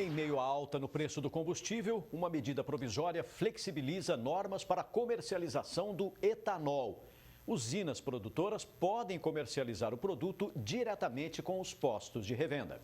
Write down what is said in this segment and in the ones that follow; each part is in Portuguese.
Em meio à alta no preço do combustível, uma medida provisória flexibiliza normas para a comercialização do etanol. Usinas produtoras podem comercializar o produto diretamente com os postos de revenda.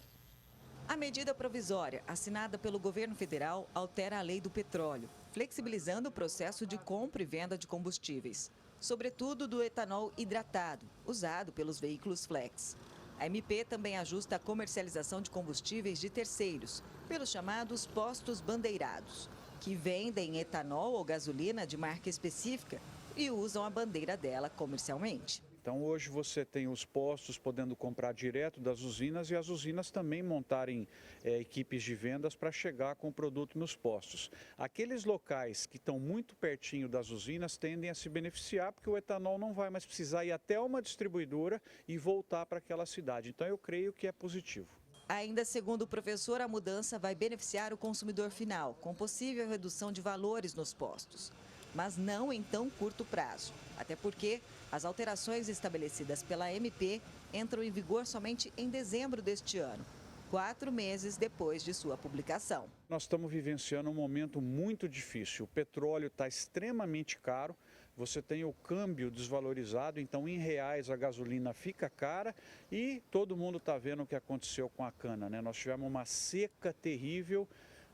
A medida provisória, assinada pelo governo federal, altera a lei do petróleo, flexibilizando o processo de compra e venda de combustíveis, sobretudo do etanol hidratado, usado pelos veículos flex. A MP também ajusta a comercialização de combustíveis de terceiros, pelos chamados postos bandeirados, que vendem etanol ou gasolina de marca específica e usam a bandeira dela comercialmente. Então hoje você tem os postos podendo comprar direto das usinas e as usinas também montarem equipes de vendas para chegar com o produto nos postos. Aqueles locais que estão muito pertinho das usinas tendem a se beneficiar porque o etanol não vai mais precisar ir até uma distribuidora e voltar para aquela cidade. Então eu creio que é positivo. Ainda segundo o professor, a mudança vai beneficiar o consumidor final, com possível redução de valores nos postos. Mas não em tão curto prazo, até porque as alterações estabelecidas pela MP entram em vigor somente em dezembro deste ano, 4 meses depois de sua publicação. Nós estamos vivenciando um momento muito difícil. O petróleo está extremamente caro, você tem o câmbio desvalorizado, então em reais a gasolina fica cara e todo mundo está vendo o que aconteceu com a cana, né? Nós tivemos uma seca terrível.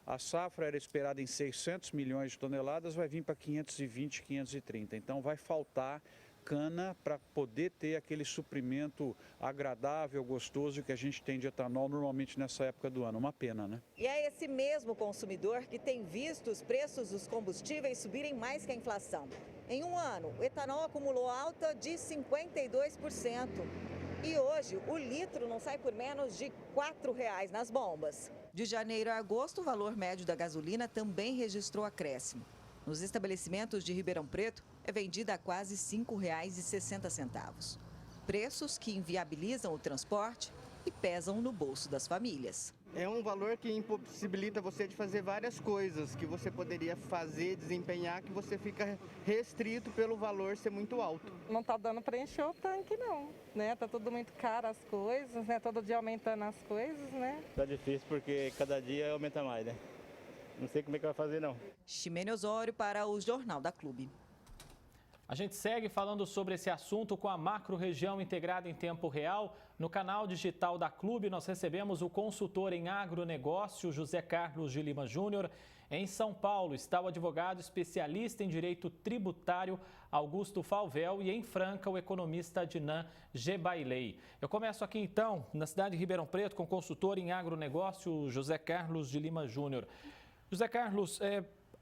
A safra era esperada em 600 milhões de toneladas, vai vir para 520, 530. Então vai faltar cana para poder ter aquele suprimento agradável, gostoso que a gente tem de etanol normalmente nessa época do ano. Uma pena, né? E é esse mesmo consumidor que tem visto os preços dos combustíveis subirem mais que a inflação. Em um ano, o etanol acumulou alta de 52%. E hoje, o litro não sai por menos de R$ 4,00 nas bombas. De janeiro a agosto, o valor médio da gasolina também registrou acréscimo. Nos estabelecimentos de Ribeirão Preto, é vendida a quase R$ 5,60. Preços que inviabilizam o transporte e pesam no bolso das famílias. É um valor que impossibilita você de fazer várias coisas que você poderia fazer, desempenhar, que você fica restrito pelo valor ser muito alto. Não está dando para encher o tanque não, né? Tá tudo muito caro as coisas, né? Todo dia aumentando as coisas, né? Tá difícil porque cada dia aumenta mais, né? Não sei como é que vai fazer não. Ximene Osório para o Jornal da Clube. A gente segue falando sobre esse assunto com a Macro-Região Integrada em Tempo Real. No canal digital da Clube, nós recebemos o consultor em agronegócio, José Carlos de Lima Júnior. Em São Paulo está o advogado especialista em direito tributário, Augusto Falvel, e em Franca, o economista Adnan Gebailei. Eu começo aqui então, na cidade de Ribeirão Preto, com o consultor em agronegócio, José Carlos de Lima Júnior. José Carlos,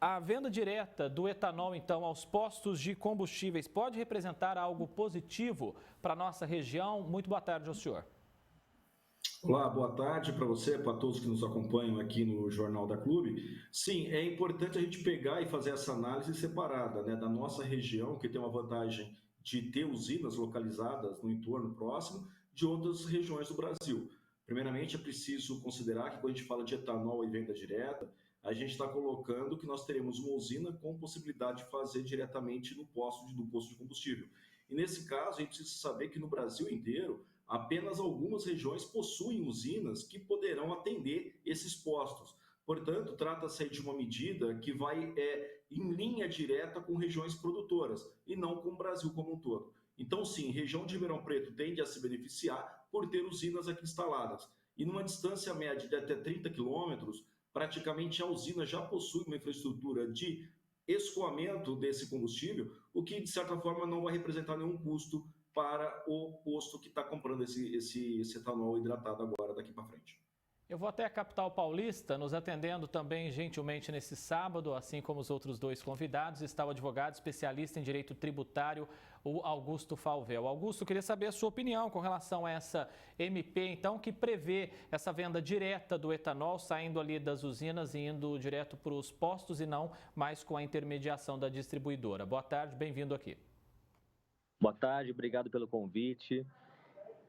a venda direta do etanol, então, aos postos de combustíveis pode representar algo positivo para a nossa região? Muito boa tarde ao senhor. Olá, boa tarde para você, para todos que nos acompanham aqui no Jornal da Clube. Sim, é importante a gente pegar e fazer essa análise separada, né, da nossa região, que tem uma vantagem de ter usinas localizadas no entorno próximo, de outras regiões do Brasil. Primeiramente, é preciso considerar que quando a gente fala de etanol e venda direta, a gente está colocando que nós teremos uma usina com possibilidade de fazer diretamente no posto de combustível. E nesse caso, a gente precisa saber que no Brasil inteiro, apenas algumas regiões possuem usinas que poderão atender esses postos. Portanto, trata-se de uma medida que vai em linha direta com regiões produtoras e não com o Brasil como um todo. Então, sim, região de Ribeirão Preto tende a se beneficiar por ter usinas aqui instaladas. E numa distância média de até 30 quilômetros, praticamente a usina já possui uma infraestrutura de escoamento desse combustível, o que, de certa forma, não vai representar nenhum custo para o posto que está comprando esse etanol hidratado agora, daqui para frente. Eu vou até a capital paulista, nos atendendo também gentilmente nesse sábado, assim como os outros dois convidados, está o advogado especialista em direito tributário, o Augusto Falvel. Augusto, queria saber a sua opinião com relação a essa MP, então, que prevê essa venda direta do etanol, saindo ali das usinas e indo direto para os postos e não mais com a intermediação da distribuidora. Boa tarde, bem-vindo aqui. Boa tarde, obrigado pelo convite.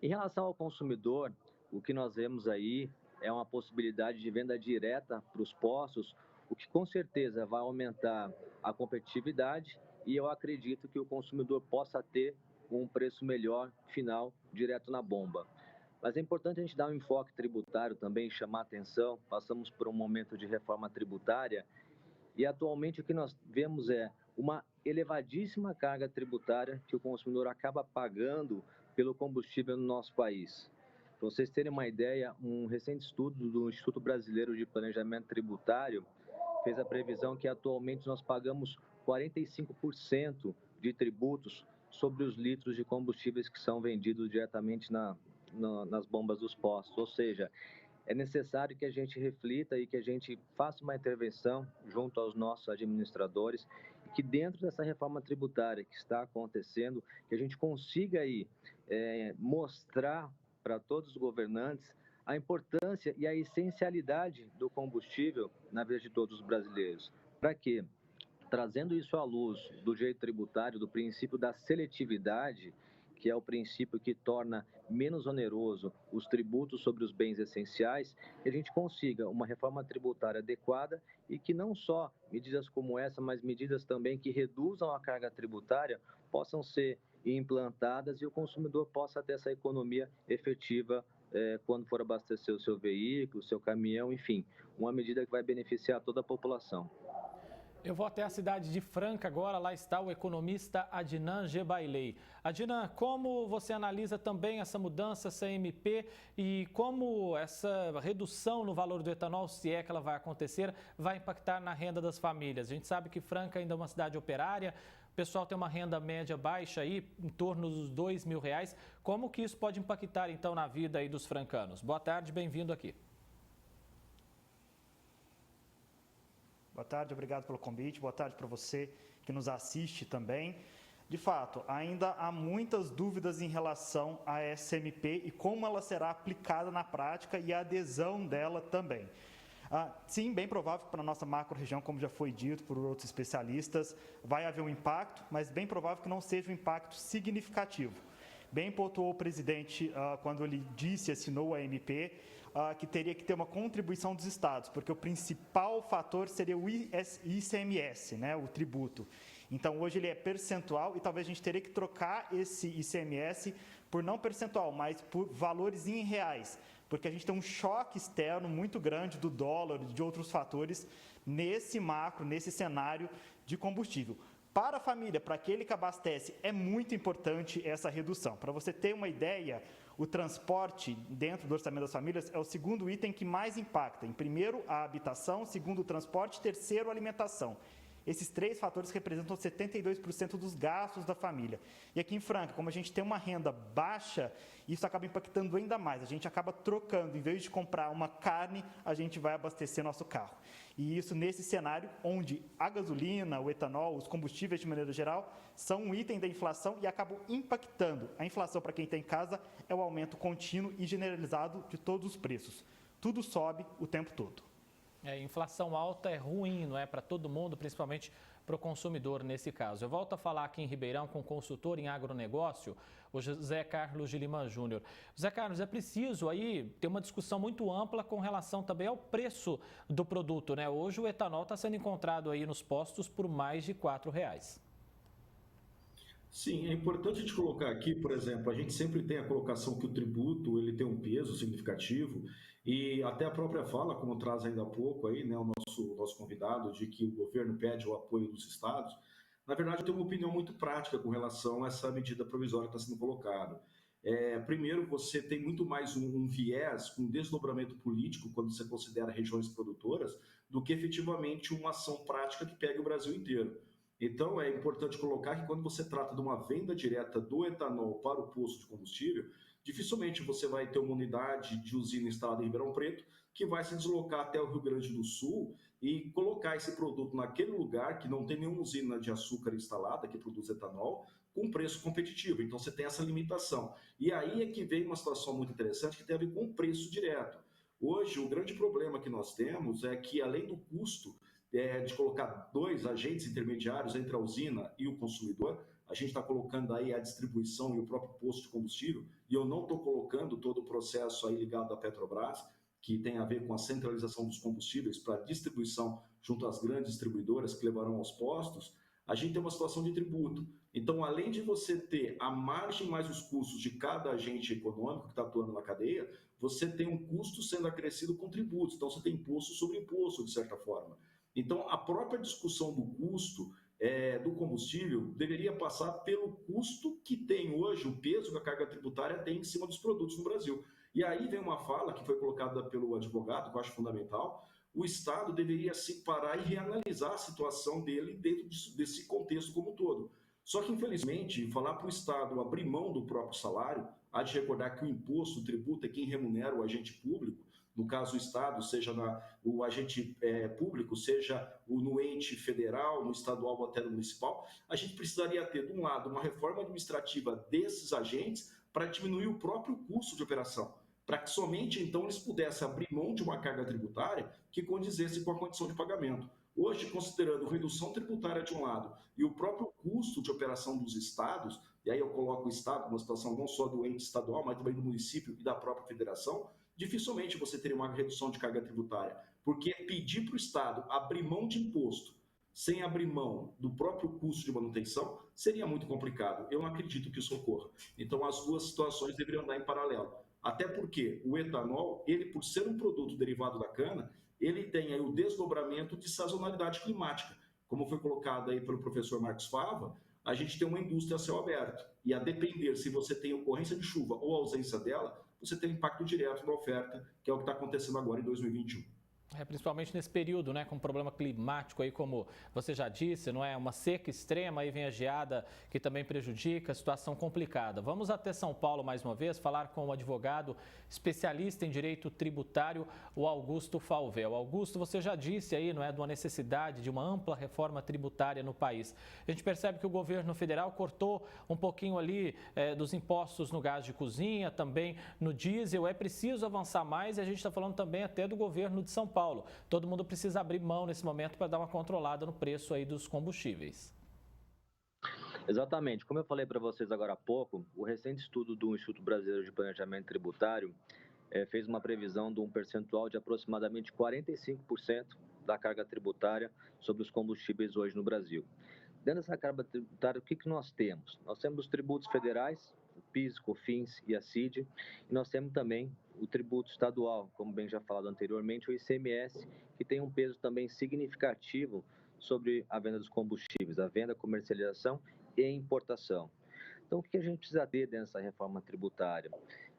Em relação ao consumidor, o que nós vemos aí é uma possibilidade de venda direta para os postos, o que com certeza vai aumentar a competitividade e eu acredito que o consumidor possa ter um preço melhor final direto na bomba. Mas é importante a gente dar um enfoque tributário também, chamar atenção. Passamos por um momento de reforma tributária e atualmente o que nós vemos é uma elevadíssima carga tributária que o consumidor acaba pagando pelo combustível no nosso país. Para vocês terem uma ideia, um recente estudo do Instituto Brasileiro de Planejamento Tributário fez a previsão que atualmente nós pagamos 45% de tributos sobre os litros de combustíveis que são vendidos diretamente nas bombas dos postos. Ou seja, é necessário que a gente reflita e que a gente faça uma intervenção junto aos nossos administradores e que dentro dessa reforma tributária que está acontecendo, que a gente consiga aí mostrar para todos os governantes a importância e a essencialidade do combustível na vida de todos os brasileiros. Para quê? Trazendo isso à luz do direito tributário, do princípio da seletividade, que é o princípio que torna menos oneroso os tributos sobre os bens essenciais, que a gente consiga uma reforma tributária adequada e que não só medidas como essa, mas medidas também que reduzam a carga tributária possam ser implantadas e o consumidor possa ter essa economia efetiva quando for abastecer o seu veículo, o seu caminhão, enfim, uma medida que vai beneficiar toda a população. Eu vou até a cidade de Franca agora, lá está o economista Adnan Gebailei. Adnan, como você analisa também essa mudança, essa MP, e como essa redução no valor do etanol, se é que ela vai acontecer, vai impactar na renda das famílias? A gente sabe que Franca ainda é uma cidade operária, o pessoal tem uma renda média baixa aí, em torno dos R$2.000. Como que isso pode impactar então na vida aí dos francanos? Boa tarde, bem-vindo aqui. Boa tarde, obrigado pelo convite. Boa tarde para você que nos assiste também. De fato, ainda há muitas dúvidas em relação à SMP e como ela será aplicada na prática e a adesão dela também. Sim, bem provável que para a nossa macro-região, como já foi dito por outros especialistas, vai haver um impacto, mas bem provável que não seja um impacto significativo. Bem pontuou o presidente quando ele assinou a MP, que teria que ter uma contribuição dos estados, porque o principal fator seria o ICMS, né, o tributo. Então, hoje ele é percentual e talvez a gente teria que trocar esse ICMS por não percentual, mas por valores em reais, porque a gente tem um choque externo muito grande do dólar e de outros fatores nesse cenário de combustível. Para a família, para aquele que abastece, é muito importante essa redução. Para você ter uma ideia, o transporte dentro do orçamento das famílias é o segundo item que mais impacta. Em primeiro, a habitação, segundo, o transporte, terceiro, a alimentação. Esses três fatores representam 72% dos gastos da família. E aqui em Franca, como a gente tem uma renda baixa, isso acaba impactando ainda mais. A gente acaba trocando, em vez de comprar uma carne, a gente vai abastecer nosso carro. E isso nesse cenário onde a gasolina, o etanol, os combustíveis de maneira geral, são um item da inflação e acabam impactando. A inflação, para quem tem em casa, é o aumento contínuo e generalizado de todos os preços. Tudo sobe o tempo todo. Inflação alta é ruim, não é? Para todo mundo, principalmente para o consumidor nesse caso. Eu volto a falar aqui em Ribeirão com o consultor em agronegócio, o José Carlos de Lima Júnior. José Carlos, é preciso aí ter uma discussão muito ampla com relação também ao preço do produto, né? Hoje o etanol está sendo encontrado aí nos postos por mais de R$4. Sim, é importante a gente colocar aqui, por exemplo, a gente sempre tem a colocação que o tributo ele tem um peso significativo e até a própria fala, como traz ainda há pouco aí, né, o nosso convidado, de que o governo pede o apoio dos estados. Na verdade, eu tenho uma opinião muito prática com relação a essa medida provisória que está sendo colocada. Primeiro, você tem muito mais um viés, um desdobramento político quando você considera regiões produtoras, do que efetivamente uma ação prática que pegue o Brasil inteiro. Então, é importante colocar que quando você trata de uma venda direta do etanol para o posto de combustível, dificilmente você vai ter uma unidade de usina instalada em Ribeirão Preto que vai se deslocar até o Rio Grande do Sul e colocar esse produto naquele lugar que não tem nenhuma usina de açúcar instalada que produz etanol com preço competitivo. Então, você tem essa limitação. E aí é que vem uma situação muito interessante que tem a ver com o preço direto. Hoje, o grande problema que nós temos é que, além do custo de colocar dois agentes intermediários entre a usina e o consumidor, a gente está colocando aí a distribuição e o próprio posto de combustível, e eu não estou colocando todo o processo aí ligado à Petrobras, que tem a ver com a centralização dos combustíveis para distribuição junto às grandes distribuidoras que levarão aos postos. a gente tem uma situação de tributo. Então, além de você ter a margem mais os custos de cada agente econômico que está atuando na cadeia, você tem um custo sendo acrescido com tributos. Então, você tem imposto sobre imposto, de certa forma. Então, a própria discussão do custo do combustível deveria passar pelo custo que tem hoje, o peso que a carga tributária tem em cima dos produtos no Brasil. E aí vem uma fala que foi colocada pelo advogado, que eu acho fundamental: o Estado deveria se parar e reanalisar a situação dele dentro desse contexto como um todo. Só que, infelizmente, falar para o Estado abrir mão do próprio salário, há de recordar que o imposto, o tributo, é quem remunera o agente público, no caso o Estado, seja o agente público, seja no ente federal, no estadual ou até no municipal, a gente precisaria ter, de um lado, uma reforma administrativa desses agentes para diminuir o próprio custo de operação, para que somente então eles pudessem abrir mão de uma carga tributária que condizesse com a condição de pagamento. Hoje, considerando redução tributária de um lado e o próprio custo de operação dos estados, e aí eu coloco o Estado numa situação não só do ente estadual, mas também do município e da própria federação, dificilmente você teria uma redução de carga tributária, porque pedir para o Estado abrir mão de imposto sem abrir mão do próprio custo de manutenção seria muito complicado. Eu não acredito que isso ocorra. Então, as duas situações deveriam andar em paralelo. Até porque o etanol, ele, por ser um produto derivado da cana, ele tem aí o desdobramento de sazonalidade climática. Como foi colocado aí pelo professor Marcos Fava, a gente tem uma indústria a céu aberto. E a depender se você tem ocorrência de chuva ou ausência dela, você tem impacto direto na oferta, que é o que está acontecendo agora em 2021. Principalmente nesse período, né, com problema climático aí, como você já disse, não é? Uma seca extrema, aí vem a geada que também prejudica, situação complicada. Vamos até São Paulo mais uma vez, falar com o advogado especialista em direito tributário, o Augusto Falvel. Augusto, você já disse aí, não é, de uma necessidade de uma ampla reforma tributária no país. A gente percebe que o governo federal cortou um pouquinho ali dos impostos no gás de cozinha, também no diesel. É preciso avançar mais e a gente está falando também até do governo de São Paulo. Todo mundo precisa abrir mão nesse momento para dar uma controlada no preço aí dos combustíveis. Exatamente. Como eu falei para vocês agora há pouco, o recente estudo do Instituto Brasileiro de Planejamento Tributário fez uma previsão de um percentual de aproximadamente 45% da carga tributária sobre os combustíveis hoje no Brasil. Dentro dessa carga tributária, o que nós temos? Nós temos os tributos federais, o PIS, COFINS e a CID, e nós temos também o tributo estadual, como bem já falado anteriormente, o ICMS, que tem um peso também significativo sobre a venda dos combustíveis, a venda, comercialização e importação. Então, o que a gente precisa ter dessa reforma tributária?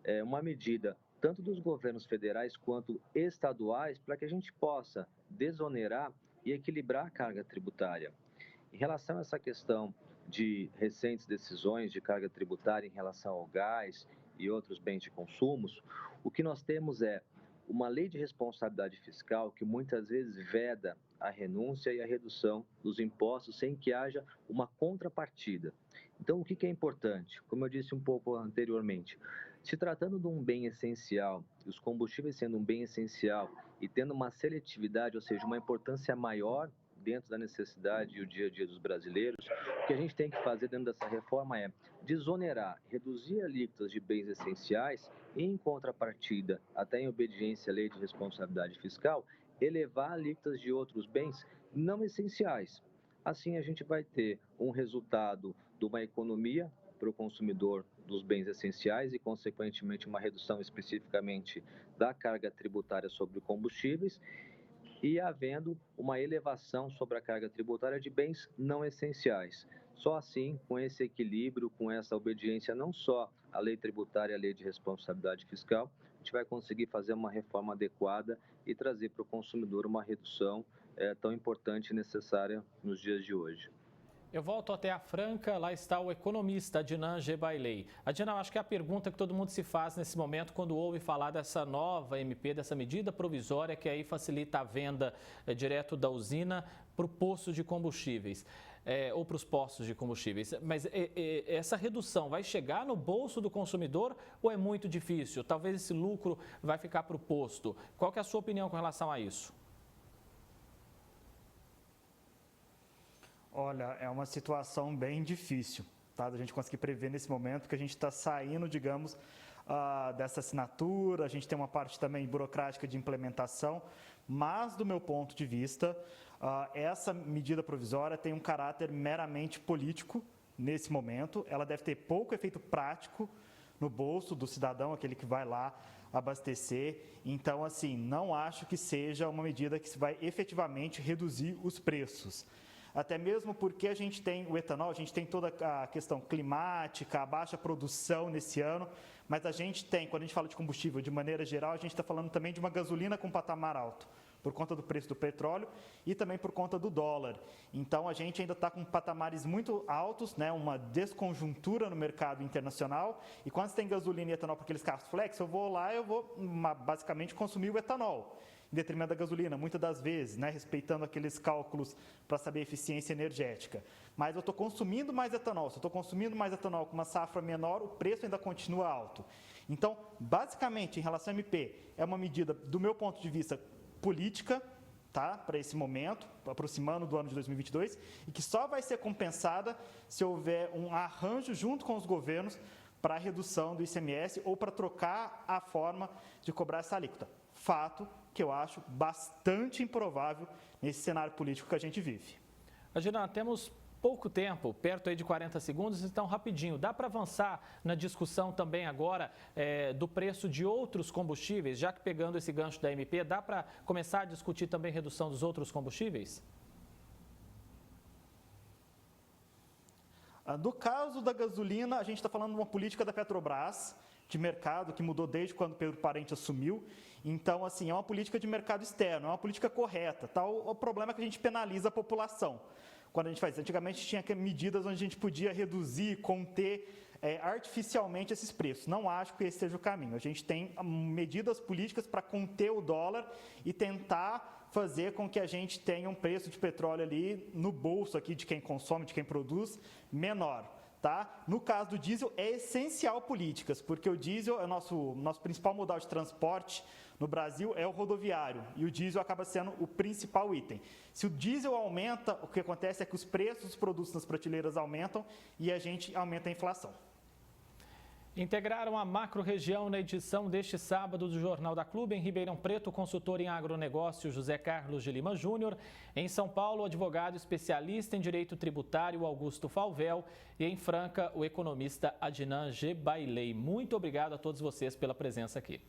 É uma medida tanto dos governos federais quanto estaduais para que a gente possa desonerar e equilibrar a carga tributária. Em relação a essa questão de recentes decisões de carga tributária em relação ao gás e outros bens de consumo, o que nós temos é uma lei de responsabilidade fiscal que muitas vezes veda a renúncia e a redução dos impostos sem que haja uma contrapartida. Então, o que é importante? Como eu disse um pouco anteriormente, se tratando de um bem essencial, os combustíveis sendo um bem essencial e tendo uma seletividade, ou seja, uma importância maior dentro da necessidade e o dia a dia dos brasileiros, o que a gente tem que fazer dentro dessa reforma é desonerar, reduzir alíquotas de bens essenciais e, em contrapartida, até em obediência à lei de responsabilidade fiscal, elevar alíquotas de outros bens não essenciais. Assim, a gente vai ter um resultado de uma economia para o consumidor dos bens essenciais e, consequentemente, uma redução especificamente da carga tributária sobre combustíveis, e havendo uma elevação sobre a carga tributária de bens não essenciais. Só assim, com esse equilíbrio, com essa obediência não só à lei tributária e à lei de responsabilidade fiscal, a gente vai conseguir fazer uma reforma adequada e trazer para o consumidor uma redução tão importante e necessária nos dias de hoje. Eu volto até a Franca, lá está o economista Adnan Gebailei. Adnan, acho que é a pergunta que todo mundo se faz nesse momento quando ouve falar dessa nova MP, dessa medida provisória que aí facilita a venda direto da usina para o posto de combustíveis, ou para os postos de combustíveis. Mas essa redução vai chegar no bolso do consumidor ou é muito difícil? Talvez esse lucro vai ficar para o posto. Qual que é a sua opinião com relação a isso? Olha, é uma situação bem difícil, tá? A gente conseguir prever nesse momento, porque a gente está saindo, digamos, dessa assinatura, a gente tem uma parte também burocrática de implementação, mas, do meu ponto de vista, essa medida provisória tem um caráter meramente político nesse momento. Ela deve ter pouco efeito prático no bolso do cidadão, aquele que vai lá abastecer. Então, assim, não acho que seja uma medida que vai efetivamente reduzir os preços. Até mesmo porque a gente tem o etanol, a gente tem toda a questão climática, a baixa produção nesse ano, mas a gente tem, quando a gente fala de combustível de maneira geral, a gente está falando também de uma gasolina com patamar alto, por conta do preço do petróleo e também por conta do dólar. Então, a gente ainda está com patamares muito altos, né, uma desconjuntura no mercado internacional, e quando você tem gasolina e etanol para aqueles carros flex, eu vou basicamente consumir o etanol, em detrimento da gasolina, muitas das vezes, né, respeitando aqueles cálculos para saber a eficiência energética. Mas eu estou consumindo mais etanol, se eu estou consumindo mais etanol com uma safra menor, o preço ainda continua alto. Então, basicamente, em relação ao MP, é uma medida, do meu ponto de vista, política, tá, para esse momento, aproximando do ano de 2022, e que só vai ser compensada se houver um arranjo junto com os governos para a redução do ICMS ou para trocar a forma de cobrar essa alíquota. Fato que eu acho bastante improvável nesse cenário político que a gente vive. Adina, temos pouco tempo, perto aí de 40 segundos, então rapidinho, dá para avançar na discussão também agora do preço de outros combustíveis, já que pegando esse gancho da MP, dá para começar a discutir também redução dos outros combustíveis? No caso da gasolina, a gente está falando de uma política da Petrobras, de mercado, que mudou desde quando Pedro Parente assumiu. Então, assim, é uma política de mercado externo, é uma política correta. Tá? O problema é que a gente penaliza a população quando a gente faz isso. Antigamente tinha medidas onde a gente podia reduzir, conter artificialmente esses preços. Não acho que esse seja o caminho. A gente tem medidas políticas para conter o dólar e tentar fazer com que a gente tenha um preço de petróleo ali no bolso aqui de quem consome, de quem produz, menor. Tá? No caso do diesel, é essencial políticas, porque o diesel é o nosso principal modal de transporte no Brasil, é o rodoviário, e o diesel acaba sendo o principal item. Se o diesel aumenta, o que acontece é que os preços dos produtos nas prateleiras aumentam e a gente aumenta a inflação. Integraram a macro-região na edição deste sábado do Jornal da Clube. Em Ribeirão Preto, o consultor em agronegócio José Carlos de Lima Júnior. Em São Paulo, o advogado especialista em direito tributário Augusto Falvel. E em Franca, o economista Adnan Gebailei. Muito obrigado a todos vocês pela presença aqui.